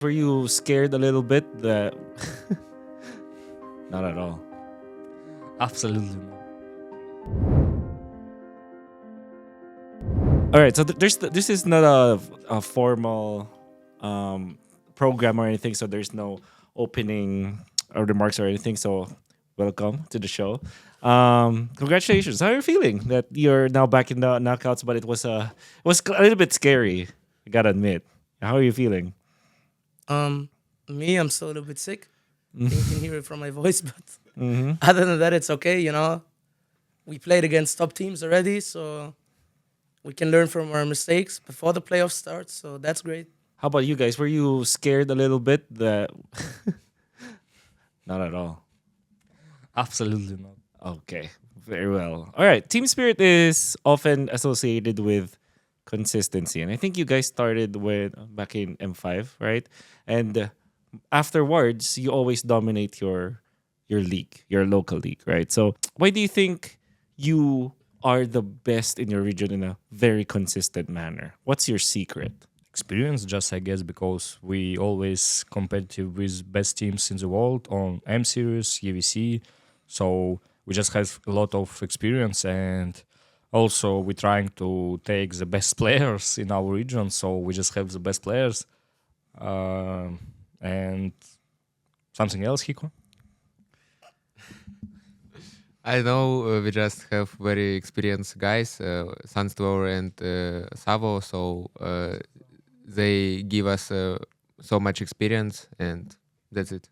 Were you scared a little bit that not at all? Absolutely not. All right, so this is not a formal um, program or anything, so there's no opening or remarks or anything. So welcome to the show. Congratulations. How are you feeling that you're now back in the knockouts? But it was a little bit scary. I gotta admit. How are you feeling? Um, Me, I'm still a little bit sick. I think you can hear it from my voice, but Mm-hmm. other than that, it's okay. We played against top teams already, so we can learn from our mistakes before the playoffs start. So that's great. How about you guys? Were you scared a little bit that not at all? Absolutely not. Okay, very well. All right, team spirit is often associated with consistency, and I think you guys started with back in M5, right? And afterwards, you always dominate your league, your local league, right? So, why do you think you are the best in your region in a very consistent manner? What's your secret? Experience, just I guess, because we always competitive with best teams in the world on M series, UVC. So we just have a lot of experience, and also we're trying to take the best players in our region. So we just have the best players. And something else, Hiko? I know we just have very experienced guys, Sunstore and Savo, so they give us so much experience, and that's it.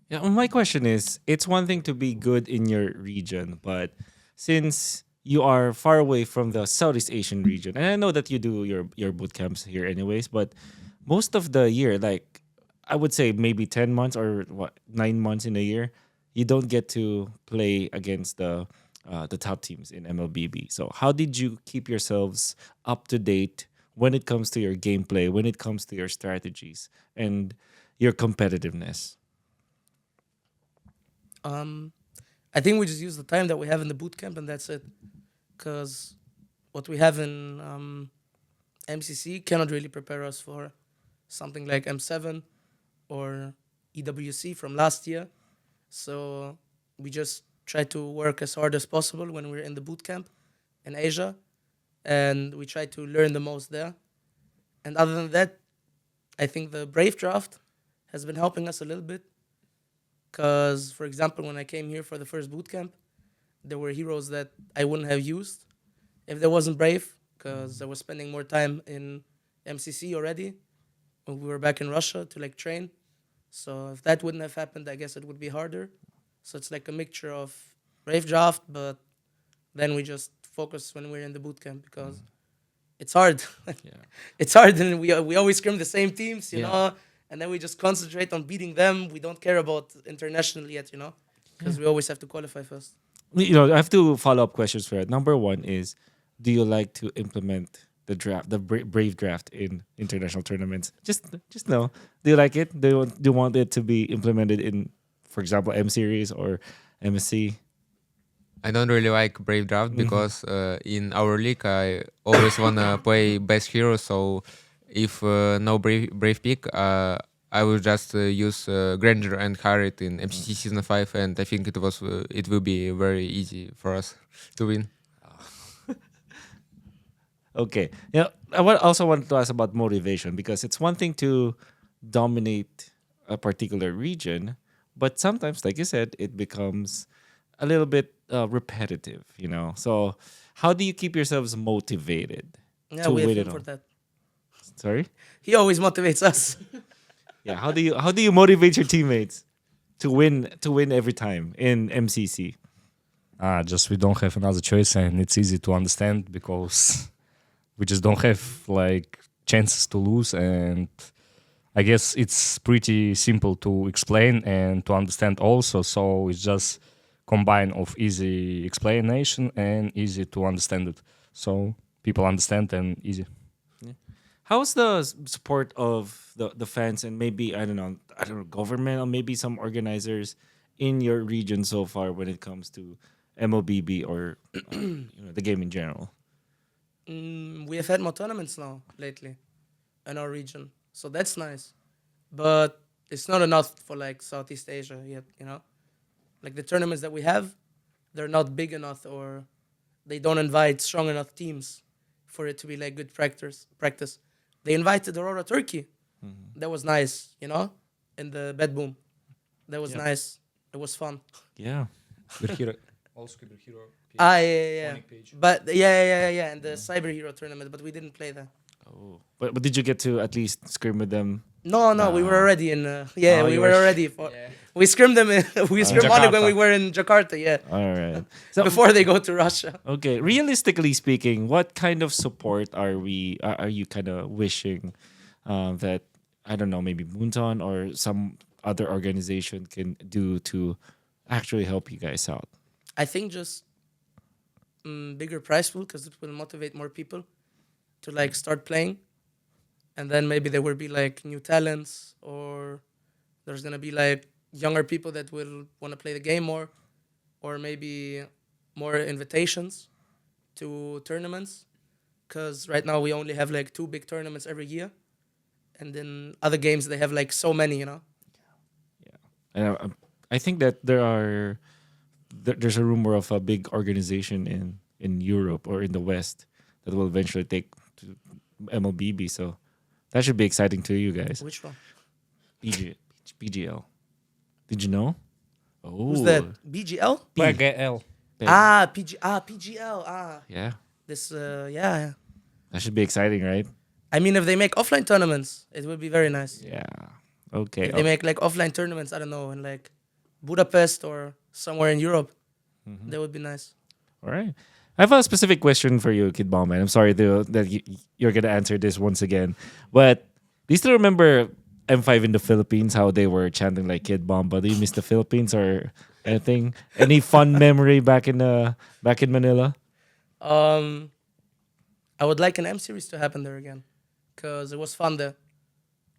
Yeah, well, my question is, it's one thing to be good in your region, but since you are far away from the Southeast Asian region, and I know that you do your boot camps here anyways, but most of the year, like I would say maybe 10 months or what 9 months in a year, you don't get to play against the top teams in MLBB. So how did you keep yourselves up to date when it comes to your gameplay, when it comes to your strategies and your competitiveness? Um, I think we just use the time that we have in the boot camp, and that's it. Because what we have in MCC cannot really prepare us for something like M7 or EWC from last year. So we just try to work as hard as possible when we're in the boot camp in Asia, and we try to learn the most there. And other than that, I think the Brave draft has been helping us a little bit. Because, for example, when I came here for the first boot camp, there were heroes that I wouldn't have used if there wasn't Brave, because I was spending more time in MCC already when we were back in Russia to like train. So if that wouldn't have happened, I guess it would be harder. So it's like a mixture of Brave draft, but then we just focus when we're in the boot camp because it's hard. Yeah. It's hard, and we always scrim the same teams, you Yeah. know, and then we just concentrate on beating them. We don't care about international yet, because we always have to qualify first. I have two follow-up questions for that. Number one is, do you like to implement the draft, the brave draft in international tournaments? Just know, do you like it? Do you want it to be implemented in, for example, M series or MSC? I don't really like Brave Draft Mhm. because in our league I always wanna play best hero. So if no Brave pick, I will just use Granger and Harriet in MCC season 5, and I think it will be very easy for us to win. Okay. Also wanted to ask about motivation, because it's one thing to dominate a particular region, but sometimes, like you said, it becomes a little bit repetitive. So how do you keep yourselves motivated Yeah, to we have win him it for all? that. Sorry. He always motivates us. Yeah. How do you motivate your teammates to win every time in MCC? Just we don't have another choice, and it's easy to understand because we just don't have like chances to lose, and I guess it's pretty simple to explain and to understand also. So it's just combine of easy explanation and easy to understand it. So people understand and easy. How's the support of the fans and maybe I don't know government or maybe some organizers in your region so far when it comes to MOBB or the game in general? We have had more tournaments now lately in our region, so that's nice. but it's not enough for like Southeast Asia yet. Like the tournaments that we have, they're not big enough, or they don't invite strong enough teams for it to be like good Practice. They invited Aurora Turkey. That was nice, in the bed boom. That was Yep. nice. It was fun. Yeah. Berhiro, also Berhiro. Ah, yeah. Iconic page. But yeah, and the Cyber Hero tournament, but we didn't play that. Oh. But did you get to at least scrim with them? No, we were Nah. already in. Oh, We you were were already for. We scrimmed them. We scrimmed on it when Jakarta. we were in Jakarta. Yeah, All right. So before they go to Russia. okay, realistically speaking, what kind of support are you kind of wishing that I don't know, maybe Moonton or some other organization can do to actually help you guys out? I think just bigger prize pool, because it will motivate more people to like start playing, and then maybe there will be like new talents, or there's gonna be like younger people that will want to play the game more, or maybe more invitations to tournaments, because right now we only have like 2 big tournaments every year, and then other games they have like so many. And I think that there's a rumor of a big organization in Europe or in the West that will eventually take to MLBB. So that should be exciting to you guys. Which one? BGL. Did you know? Oh, Who's that? BGL? PGL. PGL. Yeah, This yeah. that should be exciting, right? I mean, if they make offline tournaments, it would be very nice. Yeah. Okay. If they make like offline tournaments, I don't know, in like Budapest or somewhere in Europe, that would be nice. All right. I have a specific question for you, Kid Ballman. I'm sorry that you're going to answer this once again. But do you still remember M5 in the Philippines, how they were chanting like Kid Bomba? Do you miss the Philippines or anything? Any fun memory back in Manila? I would like an M series to happen there again, because it was fun there.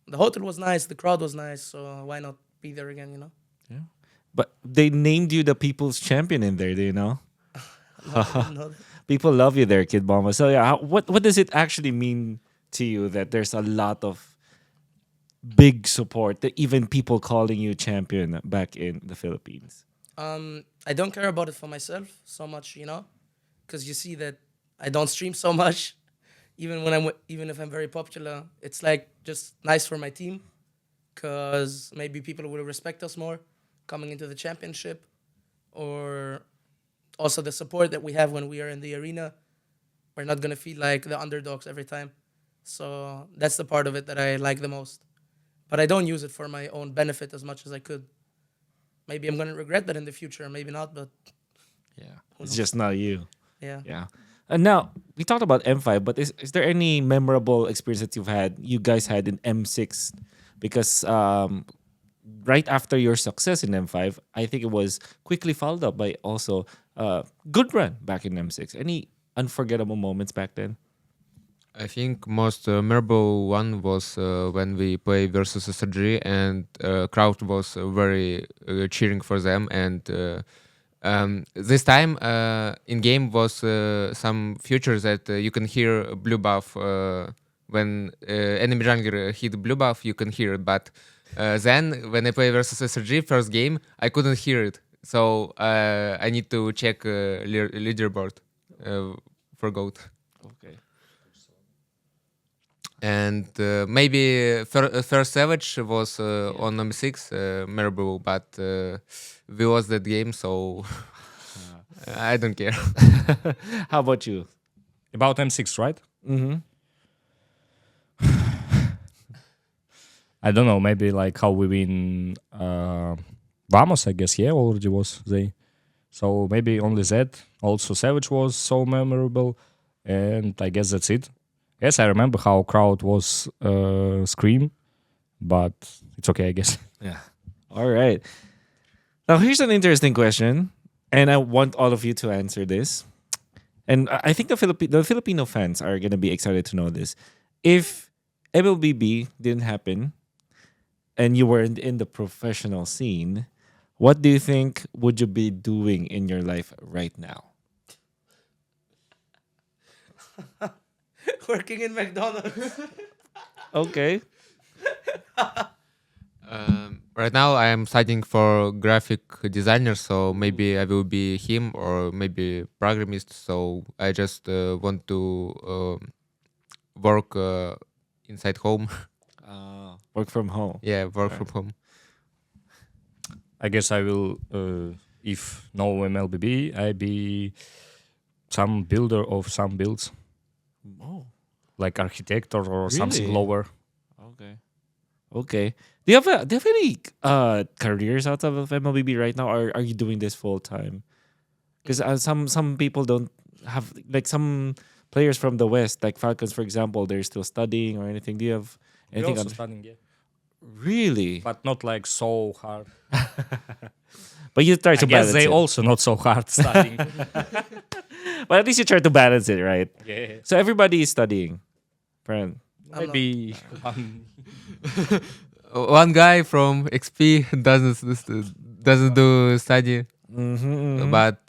The hotel was nice, the crowd was nice, so why not be there again? Yeah. But they named you the people's champion in there, do you know? I didn't know that. People love you there, Kid Bomba. So yeah, what does it actually mean to you that there's a lot of big support, that even people calling you champion back in the Philippines? I don't care about it for myself so much, because you see that I don't stream so much. Even if I'm very popular, it's like just nice for my team, because maybe people will respect us more coming into the championship, or also the support that we have when we are in the arena. We're not gonna feel like the underdogs every time. So that's the part of it that I like the most. But I don't use it for my own benefit as much as I could. Maybe I'm gonna regret that in the future, maybe not, but Yeah. Who It's knows? just not you. yeah. Yeah. And now we talked about M5, but is there any memorable experience that you guys had in M6? Because right after your success in M5, I think it was quickly followed up by also good run back in M6. Any unforgettable moments back then? I think most memorable one was when we play versus SRG, and crowd was very cheering for them, and this time in game was some features that you can hear blue buff when enemy jungler hit blue buff, you can hear it, but then when I play versus SRG first game, I couldn't hear it, so I need to check leaderboard for GOAT. Okay. And maybe first Savage was on M6 memorable, but we lost that game, so I don't care. How about you? About M6, right? Mm-hmm. I don't know, maybe like how we win Vamos, I guess, yeah, already was they. So maybe only that. Also Savage was so memorable, and I guess that's it. Yes, I remember how crowd was scream, but it's okay, I guess. Yeah. All right. Now here's an interesting question, and I want all of you to answer this. And I think the Filipino fans are gonna be excited to know this. If MLBB didn't happen, and you were in the professional scene, what do you think would you be doing in your life right now? Working in McDonald's. Okay. Right now, I am studying for graphic designer, so maybe I will be him or maybe programmist. So I just want to work inside home. Work from home. Yeah, work Right. from home. I guess I will, if no MLBB, I be some builder of some builds, Oh, like architect or something Really? lower. okay. Okay. Do you have any careers out of MLBB right now, or are you doing this full time? Because some people don't have, like, some players from the West, like Falcons, for example, they're still studying or anything. Do you have We're anything also on? studying, yeah, Really? but not like so hard. But you try I to guess balance they it. also not so hard studying. But at least you try to balance it, right? Yeah, So everybody is studying. Friend. I'm not. maybe One guy from XP doesn't do study, Mm-hmm, but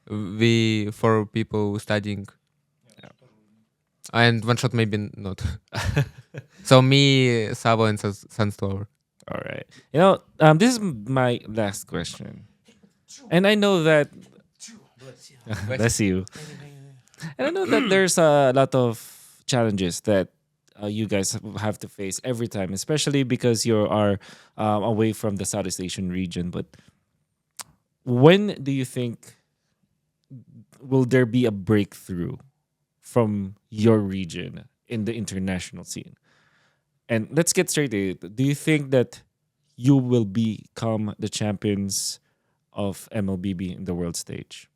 we four people studying, and one shot maybe not. So me, Savo, and Sunstorm. All right. This is my last question. And I know that bless you. And I know that there's a lot of challenges that you guys have to face every time, especially because you are away from the Southeast Asian region. But when do you think will there be a breakthrough from your region in the international scene? And let's get straight to it. Do you think that you will become the champions of MLBB in the world stage?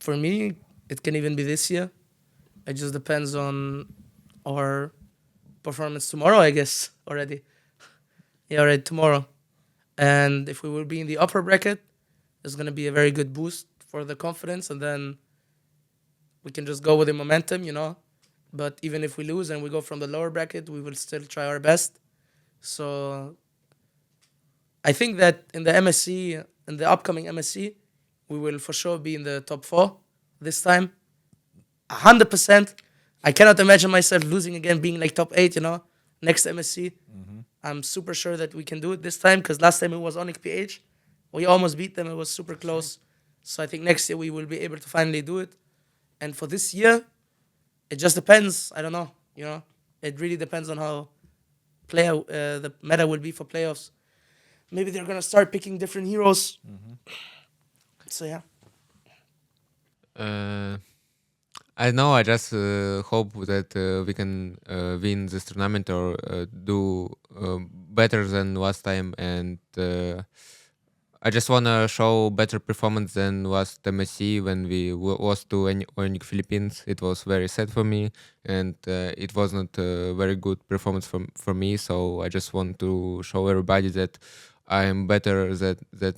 For me, it can even be this year. It just depends on our performance tomorrow, I guess, already. Yeah, already tomorrow. And if we will be in the upper bracket, it's going to be a very good boost for the confidence. And then we can just go with the momentum, you know. But even if we lose and we go from the lower bracket, we will still try our best. So I think that in the MSC, in the upcoming MSC, we will for sure be in the top 4 this time. 100%. I cannot imagine myself losing again, being like top 8, you know, next MSC. I'm super sure that we can do it this time because last time it was Onyx PH. We almost beat them. It was super close. So I think next year we will be able to finally do it. And for this year, it just depends. I don't know. You know, it really depends on how the meta will be for playoffs. Maybe they're gonna start picking different heroes. So yeah. I know. I just hope that we can win this tournament or do better than last time, and I just wanna show better performance than last MSC when we lost to Onyx Philippines. It was very sad for me, and it wasn't a very good performance for me. So I just want to show everybody that I am better that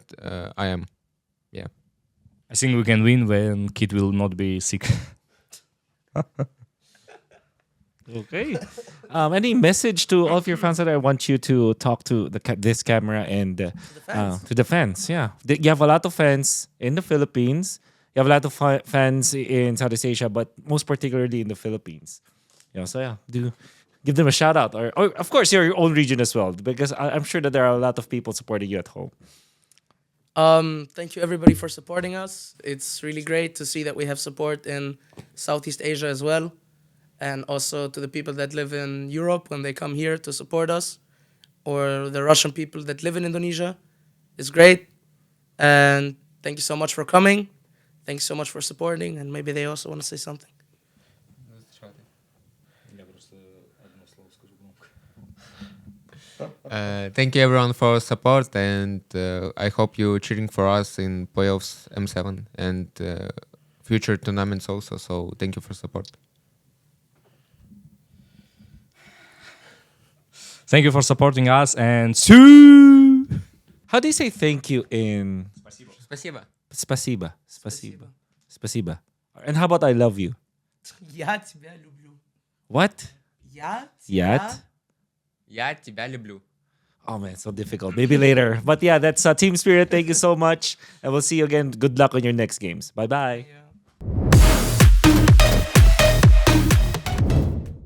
I am. Yeah. I think we can win when Kid will not be sick. Okay. Any message to all of your fans that I want you to talk to this camera and to the fans? Yeah, you have a lot of fans in the Philippines. You have a lot of fans in Southeast Asia, but most particularly in the Philippines. So yeah, do give them a shout out, or of course your own region as well, because I'm sure that there are a lot of people supporting you at home. Thank you everybody for supporting us. It's really great to see that we have support in Southeast Asia as well. And also to the people that live in Europe when they come here to support us, or the Russian people that live in Indonesia. It's great. And thank you so much for coming. Thanks so much for supporting. And maybe they also want to say something. Thank you everyone for support, and I hope you cheering for us in playoffs M7 and future tournaments also. So thank you for support. Thank you for supporting us and see. How do you say thank you in Спасибо. Spasiba? Spasiba. Spasiba. And how about I love you? Я тебя люблю. What? Я Yat? Я тебя люблю. Oh man, so difficult. Maybe later. But yeah, that's Team Spirit. Thank you so much. And we'll see you again. Good luck on your next games. Bye bye. Yeah.